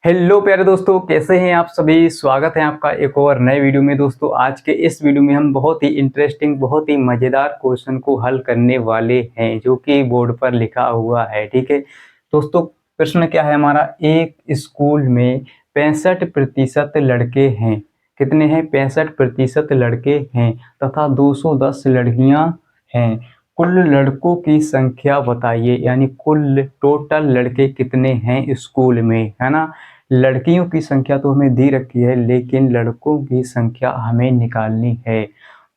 Hello प्यारे दोस्तों, कैसे हैं आप सभी। स्वागत है आपका एक और नए वीडियो में। दोस्तों आज के इस वीडियो में हम बहुत ही इंटरेस्टिंग, बहुत ही मज़ेदार क्वेश्चन को हल करने वाले हैं जो कि बोर्ड पर लिखा हुआ है। ठीक है दोस्तों, प्रश्न क्या है हमारा। एक स्कूल में 65% लड़के हैं। कितने हैं? 65% लड़के हैं तथा 210 लड़कियां हैं। कुल लड़कों की संख्या बताइए, यानी कुल टोटल लड़के कितने हैं स्कूल में, है ना। लड़कियों की संख्या तो हमें दी रखी है, लेकिन लड़कों की संख्या हमें निकालनी है।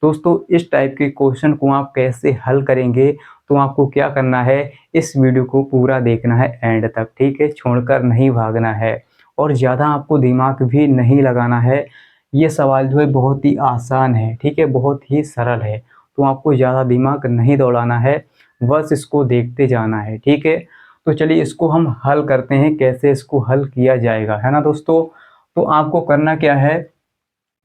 दोस्तों इस टाइप के क्वेश्चन को आप कैसे हल करेंगे, तो आपको क्या करना है, इस वीडियो को पूरा देखना है एंड तक। ठीक है, छोड़कर नहीं भागना है और ज़्यादा आपको दिमाग भी नहीं लगाना है। ये सवाल जो है बहुत ही आसान है, ठीक है, बहुत ही सरल है, तो आपको ज़्यादा दिमाग नहीं दौड़ाना है, बस इसको देखते जाना है। ठीक है, तो चलिए इसको हम हल करते हैं, कैसे इसको हल किया जाएगा, है ना दोस्तों। तो आपको करना क्या है,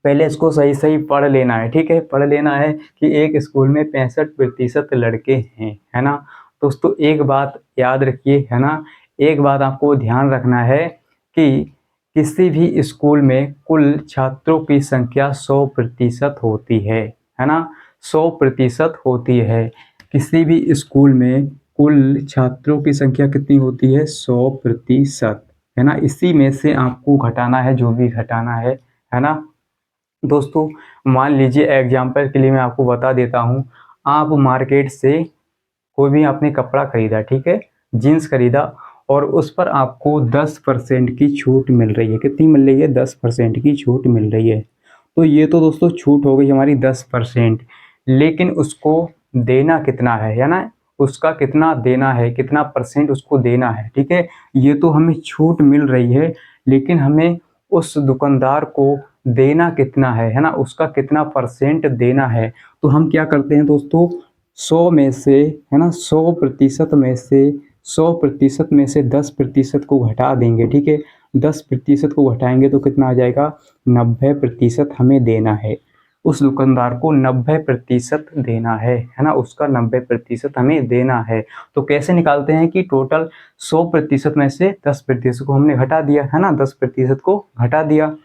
पहले इसको सही सही पढ़ लेना है। ठीक है, पढ़ लेना है कि एक स्कूल में 65% लड़के हैं, है ना। दोस्तों एक बात याद रखिए, है ना, एक बात आपको ध्यान रखना है कि किसी भी स्कूल में कुल छात्रों की संख्या 100% होती है ना। 100% होती है। किसी भी स्कूल में कुल छात्रों की संख्या कितनी होती है? 100%, है ना। इसी में से आपको घटाना है जो भी घटाना है ना। दोस्तों मान लीजिए एग्जाम्पल के लिए मैं आपको बता देता हूँ। आप मार्केट से कोई भी आपने कपड़ा खरीदा, ठीक है, जीन्स खरीदा, और उस पर आपको 10% की छूट मिल रही है। कितनी मिल रही है? 10% की छूट मिल रही है। तो ये तो दोस्तों छूट हो गई हमारी 10%, लेकिन उसको देना कितना है ना, उसका कितना देना है, कितना परसेंट उसको देना है। ठीक है, ये तो हमें छूट मिल रही है, लेकिन हमें उस दुकानदार को देना कितना है ना, उसका कितना परसेंट देना है। तो हम क्या करते हैं दोस्तों, 100 में से, है ना, 100% में से 100% में से 10% को घटा देंगे। ठीक है, 10% को घटाएंगे तो कितना आ जाएगा? 90% हमें देना है। उस दुकानदार को 90% देना है ना, उसका 90% हमें देना है। तो कैसे निकालते हैं कि टोटल 100% में से 10% को हमने घटा दिया, है ना, 10% को घटा दिया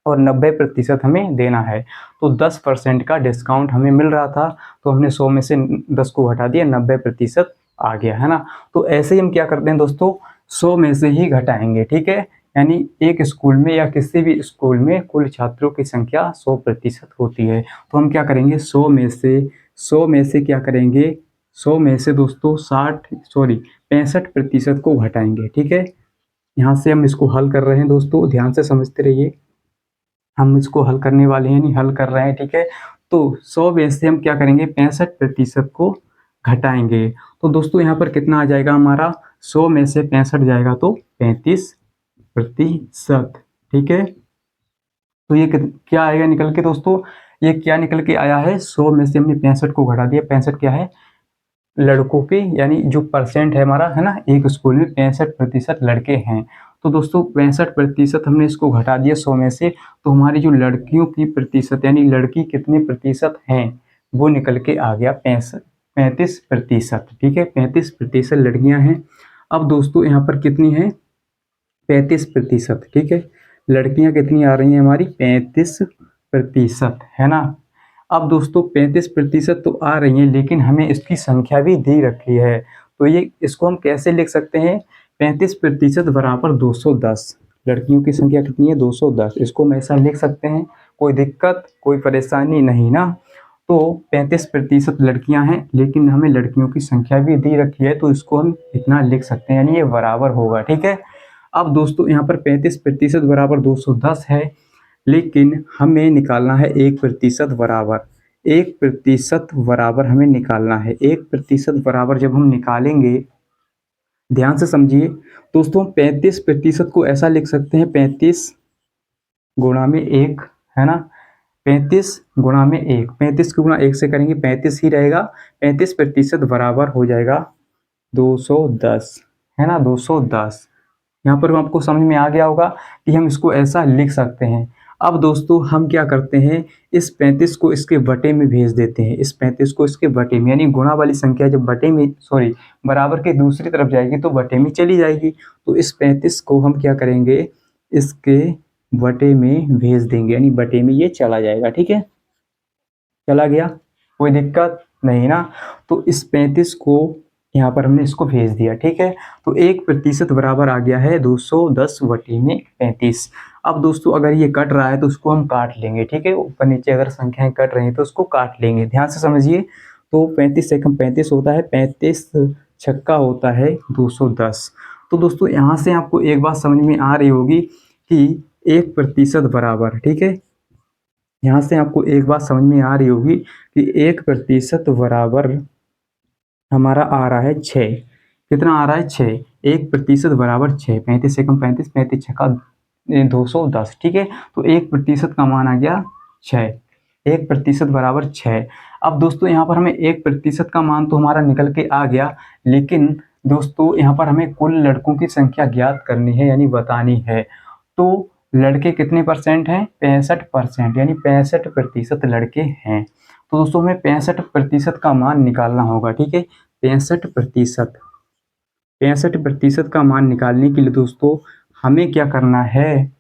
और 90% हमें देना है। तो 10% का डिस्काउंट हमें मिल रहा था, तो हमने 100 में से 10 को घटा दिया, 90% आ गया, है ना। तो ऐसे ही हम क्या करते हैं दोस्तों, 100 में से ही घटाएंगे। ठीक है, यानी एक स्कूल में या किसी भी स्कूल में कुल छात्रों की संख्या 100% होती है। तो हम क्या करेंगे, 100 में से क्या करेंगे, 100 में से दोस्तों 65% को घटाएंगे। ठीक है, यहाँ से हम इसको हल कर रहे हैं दोस्तों, ध्यान से समझते रहिए। हम इसको हल करने वाले हैं, नहीं हल कर रहे हैं। ठीक है, तो 100 में से हम क्या करेंगे, 65% को घटाएंगे। तो दोस्तों यहाँ पर कितना आ जाएगा हमारा, 100 में से 65 जाएगा तो 35%। ठीक है, तो ये क्या आएगा निकल के दोस्तों, ये क्या निकल के आया है, 100 में से हमने 65 को घटा दिया। 65 क्या है? लड़कों की, यानी जो परसेंट है हमारा, है ना, एक स्कूल में 65% लड़के हैं। तो दोस्तों 65% हमने इसको घटा दिया 100 में से, तो हमारी जो लड़कियों की प्रतिशत, यानी लड़की कितने प्रतिशत हैं, वो निकल के आ गया 35%। ठीक है, 35% लड़कियां हैं। अब दोस्तों यहाँ पर कितनी है? 35%। ठीक है, लड़कियां कितनी आ रही हैं हमारी? 35%, है ना। अब दोस्तों 35% तो आ रही हैं, लेकिन हमें इसकी संख्या भी दी रखी है। तो ये इसको हम कैसे लिख सकते हैं, 35% बराबर 210। लड़कियों की संख्या कितनी है? 210। इसको हम ऐसा लिख सकते हैं, कोई दिक्कत, कोई परेशानी नहीं ना। तो 35% लड़कियां हैं, लेकिन हमें लड़कियों की संख्या भी दी रखी है, तो इसको हम इतना लिख सकते हैं, यानी ये बराबर होगा। ठीक है, अब दोस्तों यहाँ पर 35% बराबर 210 है, लेकिन हमें निकालना है 1% बराबर। 1% बराबर हमें निकालना है। 1% बराबर जब हम निकालेंगे, ध्यान से समझिए दोस्तों, 35% को ऐसा लिख सकते हैं, 35 गुणा में 1, है ना। 35 गुणा में 1, 35 को गुणा 1 से करेंगे 35 ही रहेगा। 35% बराबर हो जाएगा 210, है ना, 210। यहाँ पर आपको समझ में आ गया होगा कि हम इसको ऐसा लिख सकते हैं। अब दोस्तों हम क्या करते हैं, इस 35 को इसके बटे में भेज देते हैं। इस 35 को इसके बटे में, यानी गुणा वाली संख्या जब बटे में, बराबर के दूसरी तरफ जाएगी तो बटे में चली जाएगी। तो इस 35 को हम क्या करेंगे, इसके बटे में भेज देंगे, यानी बटे में ये चला जाएगा। ठीक है, चला गया, कोई दिक्कत नहीं ना। तो इस 35 को यहाँ पर हमने इसको भेज दिया। ठीक है, तो 1% बराबर आ गया है 210 बटे में 35। अब दोस्तों अगर ये कट रहा है तो उसको हम काट लेंगे। ठीक है, ऊपर नीचे अगर संख्याएं कट रही हैं तो उसको काट लेंगे, ध्यान से समझिए। तो 35 से कम 35 होता है, 35 छक्का होता है 210। तो दोस्तों यहाँ से आपको एक बात समझ में आ रही होगी कि 1% बराबर, ठीक है, यहाँ से आपको एक बात समझ में आ रही होगी कि 1% बराबर हमारा आ रहा है 6। कितना आ रहा है? 6। 1% बराबर 6, 35 से कम 35, 35 छक्का 210। ठीक है, तो 1% का मान आ गया 6। 1% बराबर 6। अब दोस्तों यहाँ पर हमें 1% का मान तो हमारा निकल के आ गया, लेकिन दोस्तों यहाँ पर हमें कुल लड़कों की संख्या ज्ञात करनी है, यानी बतानी है। तो लड़के कितने परसेंट हैं? 65%, यानी 65% लड़के हैं। तो दोस्तों हमें 65% का मान निकालना होगा। ठीक है, 65%, 65% का मान निकालने के लिए दोस्तों हमें क्या करना है?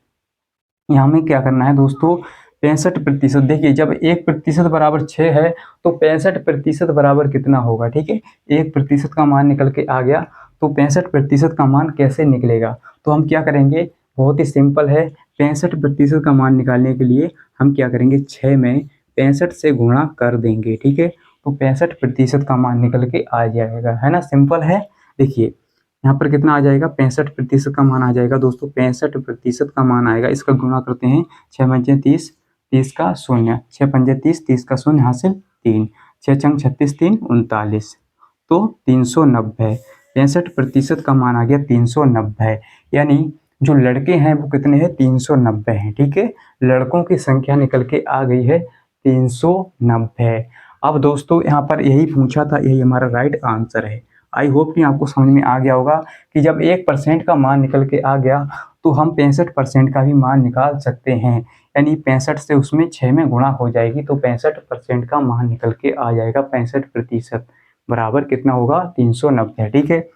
यहाँ हमें क्या करना है दोस्तों? 65%, देखिए जब 1% बराबर 6 है तो 65% बराबर कितना होगा? ठीक है, 1% का मान निकल के आ गया, तो 65% का मान कैसे निकलेगा? तो हम क्या करेंगे, बहुत ही सिंपल है। 65% का मान निकालने के लिए हम क्या करेंगे, 6 में 65 से गुणा कर देंगे। ठीक है, तो 65% का मान निकल के आ जाएगा, है ना, सिंपल है। देखिए यहाँ पर कितना आ जाएगा, 65% का मान आ जाएगा दोस्तों। 65% का मान आएगा, इसका गुणा करते हैं, 6 पंजे 30, 30 का शून्य, 6 पंजे 30, 30 का शून्य हासिल 3, 6 चंग 36, 3 39, तो 390। 65% का मान आ गया 390, यानी जो लड़के हैं वो कितने हैं? 390 हैं। ठीक है, लड़कों की संख्या निकल के आ गई है 390। अब दोस्तों यहाँ पर यही पूछा था, यही हमारा राइट आंसर है। आई होप कि आपको समझ में आ गया होगा कि जब 1% का मान निकल के आ गया तो हम 65% का भी मान निकाल सकते हैं, यानी 65 से उसमें 6 में गुणा हो जाएगी तो 65% का मान निकल के आ जाएगा। 65% बराबर कितना होगा? 390। ठीक है,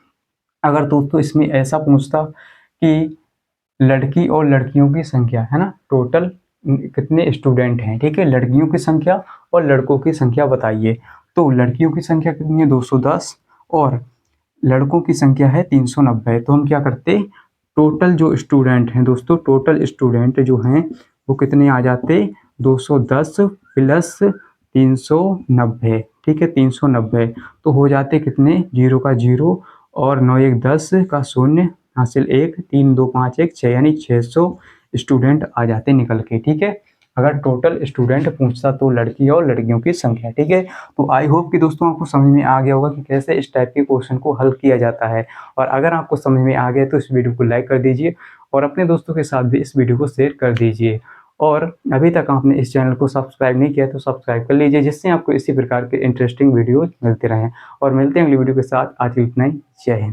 अगर दोस्तों इसमें ऐसा पूछता कि लड़की और लड़कियों की संख्या, है ना, टोटल कितने स्टूडेंट हैं, ठीक है, लड़कियों की संख्या और लड़कों की संख्या बताइए। तो लड़कियों की संख्या कितनी है? 210, और लड़कों की संख्या है 390। तो हम क्या करते, टोटल जो स्टूडेंट हैं दोस्तों, टोटल स्टूडेंट जो हैं वो कितने आ जाते? 210 प्लस 390। ठीक है, 390 तो हो जाते कितने? 0 का 0 और 9 1 10 का शून्य हासिल 1, 3 2 5 1 6, यानी 600 स्टूडेंट आ जाते निकल के। ठीक है, अगर टोटल स्टूडेंट पूछता तो लड़की और लड़कियों की संख्या। ठीक है, तो आई होप कि दोस्तों आपको समझ में आ गया होगा कि कैसे इस टाइप के क्वेश्चन को हल किया जाता है। और अगर आपको समझ में आ गया तो इस वीडियो को लाइक कर दीजिए और अपने दोस्तों के साथ भी इस वीडियो को शेयर कर दीजिए। और अभी तक आपने इस चैनल को सब्सक्राइब नहीं किया तो सब्सक्राइब कर लीजिए, जिससे आपको इसी प्रकार के इंटरेस्टिंग वीडियो मिलते रहें। और मिलते हैं अगली वीडियो के साथ। आज इतना ही, जय हिंद।